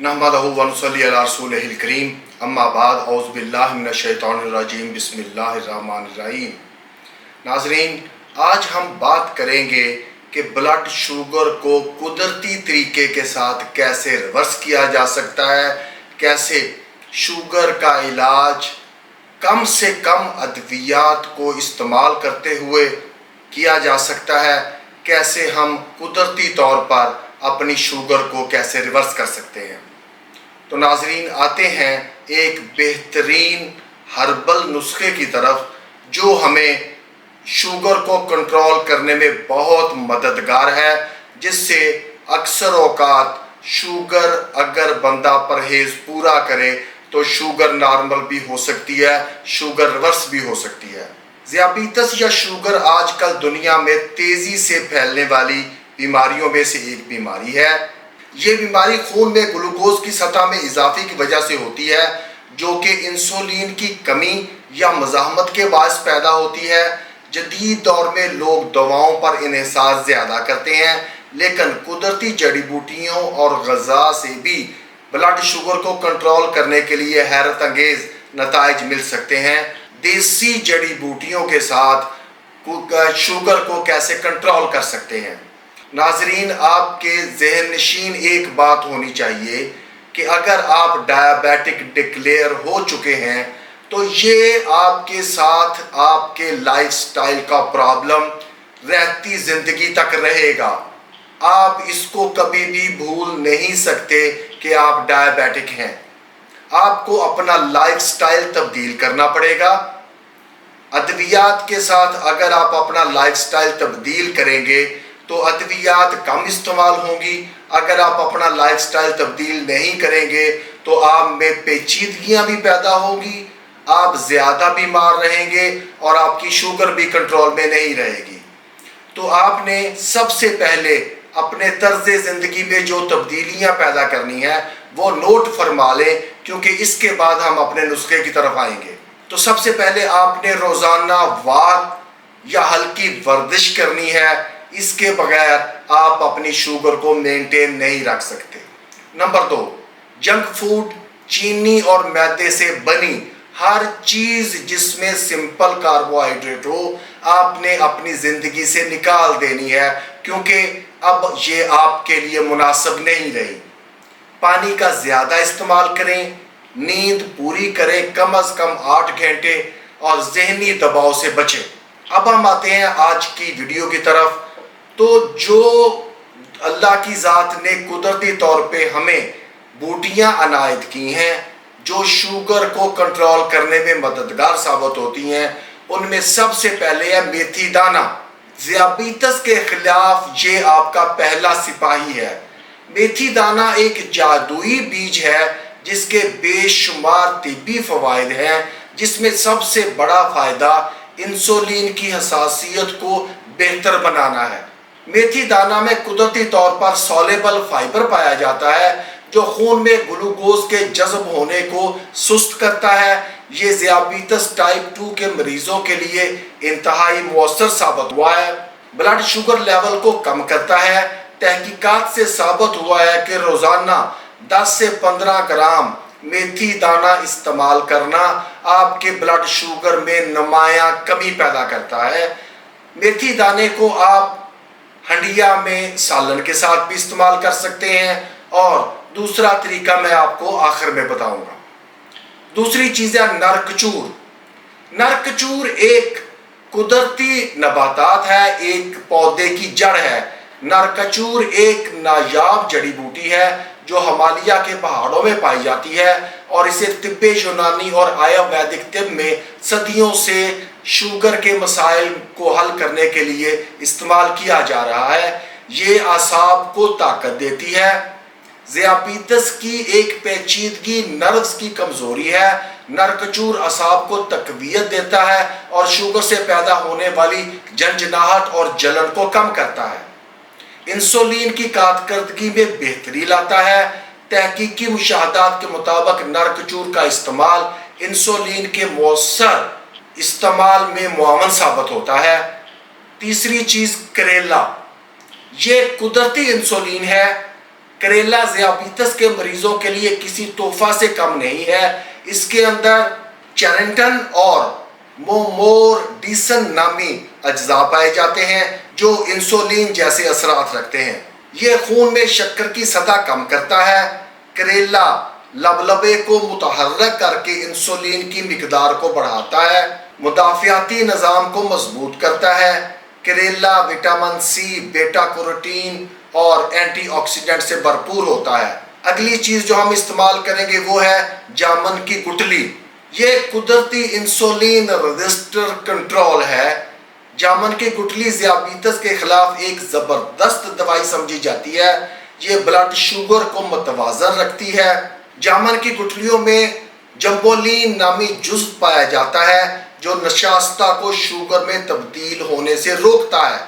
नहमदहु व नुसल्ली अला रसूलिहिल करीम अम्मा बाद औज़ु बिल्लाहि मिनश शैतानिर रजीम बिस्मिल्लाहिर रहमानिर रहीम। नाज़रीन, आज हम बात करेंगे कि ब्लड शुगर को कुदरती तरीके के साथ कैसे रिवर्स किया जा सकता है, कैसे शुगर का इलाज कम से कम अद्वियात को इस्तेमाल करते हुए किया जा सकता है, कैसे हम कुदरती तौर पर अपनी शुगर को कैसे रिवर्स कर सकते हैं। तो नाज़रीन, आते हैं एक बेहतरीन हर्बल नुस्खे की तरफ जो हमें शुगर को कंट्रोल करने में बहुत मददगार है, जिससे अक्सर औकात शुगर अगर बंदा परहेज़ पूरा करे तो शुगर नॉर्मल भी हो सकती है, शुगर रिवर्स भी हो सकती है। ज़ियाबीतस या शुगर आजकल दुनिया में तेज़ी से फैलने वाली बीमारियों में से एक बीमारी है। ये बीमारी खून में ग्लूकोज की सतह में इजाफे की वजह से होती है, जो कि इंसुलिन की कमी या मज़ाहमत के बायस पैदा होती है। जदीद दौर में लोग दवाओं पर इन्हिसार ज़्यादा करते हैं, लेकिन कुदरती जड़ी बूटियों और ग़िज़ा से भी ब्लड शुगर को कंट्रोल करने के लिए हैरत अंगेज़ नताइज मिल सकते हैं। देसी जड़ी बूटियों के साथ शुगर को कैसे कंट्रोल कर सकते हैं। नाजरीन, आपके ज़हन नशीन एक बात होनी चाहिए कि अगर आप डायबिटिक डिक्लेयर हो चुके हैं तो ये आपके साथ आपके लाइफस्टाइल का प्रॉब्लम रहती ज़िंदगी तक रहेगा। आप इसको कभी भी भूल नहीं सकते कि आप डायबिटिक हैं। आपको अपना लाइफस्टाइल तब्दील करना पड़ेगा। अद्वियात के साथ अगर आप अपना लाइफस्टाइल तब्दील करेंगे तो अद्वियात कम इस्तेमाल होंगी। अगर आप अपना लाइफस्टाइल तब्दील नहीं करेंगे तो आप में पेचीदगियां भी पैदा होगी, आप ज़्यादा बीमार रहेंगे और आपकी शुगर भी कंट्रोल में नहीं रहेगी। तो आपने सबसे पहले अपने तर्ज ज़िंदगी में जो तब्दीलियां पैदा करनी है वो नोट फरमा लें, क्योंकि इसके बाद हम अपने नुस्खे की तरफ आएंगे। तो सबसे पहले आपने रोज़ाना वॉक या हल्की वर्जिश करनी है। इसके बगैर आप अपनी शुगर को मेंटेन नहीं रख सकते। नंबर 2, जंक फूड, चीनी और मैदे से बनी हर चीज़ जिसमें सिंपल कार्बोहाइड्रेट हो आपने अपनी ज़िंदगी से निकाल देनी है, क्योंकि अब ये आपके लिए मुनासिब नहीं रही। पानी का ज़्यादा इस्तेमाल करें, नींद पूरी करें कम अज़ कम 8 घंटे और ज़हनी दबाव से बचें। अब हम आते हैं आज की वीडियो की तरफ। तो जो अल्लाह की ज़ात ने कुदरती तौर पे हमें बूटियां अनायत की हैं जो शुगर को कंट्रोल करने में मददगार साबित होती हैं, उनमें सबसे पहले है मेथी दाना। ज़ियाबीतस के खिलाफ ये आपका पहला सिपाही है। मेथी दाना एक जादुई बीज है जिसके बेशुमार तिब्बी फ़वाइद हैं, जिसमें सबसे बड़ा फ़ायदा इंसुलिन की हसासियत को बेहतर बनाना है। मेथी दाना में कुदरती तौर पर सॉलेबल फाइबर पाया जाता है जो खून में ग्लूकोज के जज़ब होने को सुस्त करता है। ये ज़ियाबीतस टाइप 2 के मरीजों के लिए इंतहाई मुअस्सर साबित हुआ है। ब्लड शुगर लेवल को कम करता है। तहकीकात से साबित हुआ है कि रोज़ाना 10 से 15 ग्राम मेथी दाना इस्तेमाल करना आपके ब्लड शुगर में नुमायां कमी पैदा करता है। मेथी दाने को आप हंडिया में सालन के साथ भी इस्तेमाल कर सकते हैं, और दूसरा तरीका मैं आपको आखिर में बताऊंगा। दूसरी चीज़ है नरकचूर। नरकचूर एक कुदरती नबातात है, एक पौधे की जड़ है। नरकचूर एक नायाब जड़ी बूटी है जो हिमालय के पहाड़ों में पाई जाती है, और इसे तिब्बे यूनानी और आयुर्वेदिक तिब में सदियों से शुगर के मसाइल को हल करने के लिए इस्तेमाल किया जा रहा है। ये आसाब को ताकत देती है। ज़ियाबीतस की एक पेचीदगी नर्व्स की कमज़ोरी है। नरकचूर आसाब को तकवीयत देता है और शुगर से पैदा होने वाली झंझनाहट और जलन को कम करता है। इंसुलिन की कारकर्दगी में बेहतरी लाता है। तहकीकी मुशाहदात के मुताबिक नरकचूर का इस्तेमाल इंसुलिन के मौसर इस्तेमाल में मुआवन साबित होता है। तीसरी चीज़ करेला, ये कुदरती इंसुलिन है। کریلا ذیابیطس کے مریضوں کے لیے کسی تحفہ سے کم نہیں ہے۔ اس کے اندر چیرنٹن اور مومور ڈیسن نامی اجزاء پائے جاتے ہیں جو انسولین جیسے اثرات رکھتے ہیں۔ یہ خون میں شکر کی سطح کم کرتا ہے۔ کریلا لبلبے کو متحرک کر کے انسولین کی مقدار کو بڑھاتا ہے، مدافعتی نظام کو مضبوط کرتا ہے۔ کریلا وٹامن سی، بیٹا کیروٹین اور اینٹی آکسیڈنٹ سے بھرپور ہوتا ہے۔ اگلی چیز جو ہم استعمال کریں گے وہ ہے جامن کی گٹلی۔ یہ قدرتی انسولین رجسٹر کنٹرول ہے۔ جامن کی گٹلی ذیابیطس کے خلاف ایک زبردست دوائی سمجھی جاتی ہے۔ یہ بلڈ شوگر کو متوازن رکھتی ہے۔ جامن کی گٹلیوں میں جمبولین نامی جزو پایا جاتا ہے جو نشاستہ کو شوگر میں تبدیل ہونے سے روکتا ہے،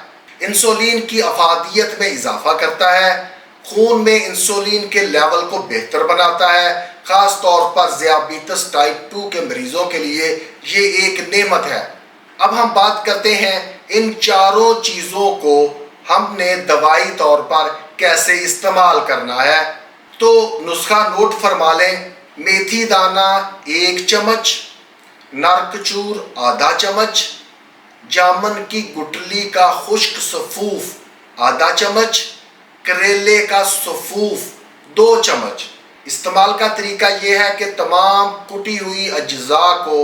انسولین کی افادیت میں اضافہ کرتا ہے، خون میں انسولین کے لیول کو بہتر بناتا ہے۔ خاص طور پر ذیابیطس ٹائپ 2 کے مریضوں کے لیے یہ ایک نعمت ہے۔ اب ہم بات کرتے ہیں ان چاروں چیزوں کو ہم نے دوائی طور پر کیسے استعمال کرنا ہے۔ تو نسخہ نوٹ فرما لیں۔ میتھی دانہ 1 چمچ، نرک چور آدھا چمچ، جامن کی گٹلی کا خشک سفوف آدھا چمچ، کریلے کا سفوف 2 چمچ۔ استعمال کا طریقہ یہ ہے کہ تمام کٹی ہوئی اجزاء کو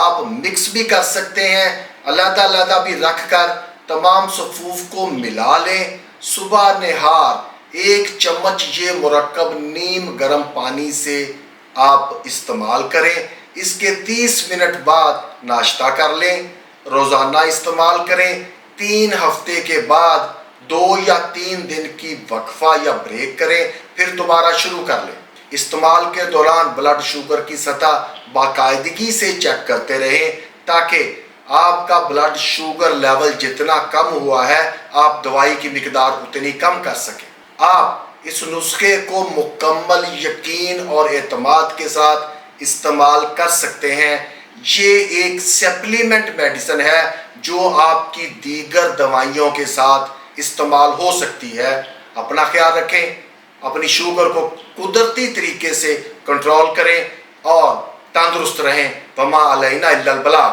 آپ مکس بھی کر سکتے ہیں، علیحدہ علیحدہ بھی رکھ کر تمام سفوف کو ملا لیں۔ صبح نہار 1 چمچ یہ مرکب نیم گرم پانی سے آپ استعمال کریں۔ اس کے 30 منٹ بعد ناشتہ کر لیں۔ روزانہ استعمال کریں۔ 3 ہفتے کے بعد 2 یا 3 دن کی وقفہ یا بریک کریں، پھر دوبارہ شروع کر لیں۔ استعمال کے دوران بلڈ شوگر کی سطح باقاعدگی سے چیک کرتے رہیں تاکہ آپ کا بلڈ شوگر لیول جتنا کم ہوا ہے آپ دوائی کی مقدار اتنی کم کر سکیں۔ آپ اس نسخے کو مکمل یقین اور اعتماد کے ساتھ استعمال کر سکتے ہیں۔ یہ ایک سپلیمنٹ میڈیسن ہے جو آپ کی دیگر دوائیوں کے ساتھ استعمال ہو سکتی ہے۔ اپنا خیال رکھیں، اپنی شوگر کو قدرتی طریقے سے کنٹرول کریں اور تندرست رہیں۔ وما علینا الا البلاغ۔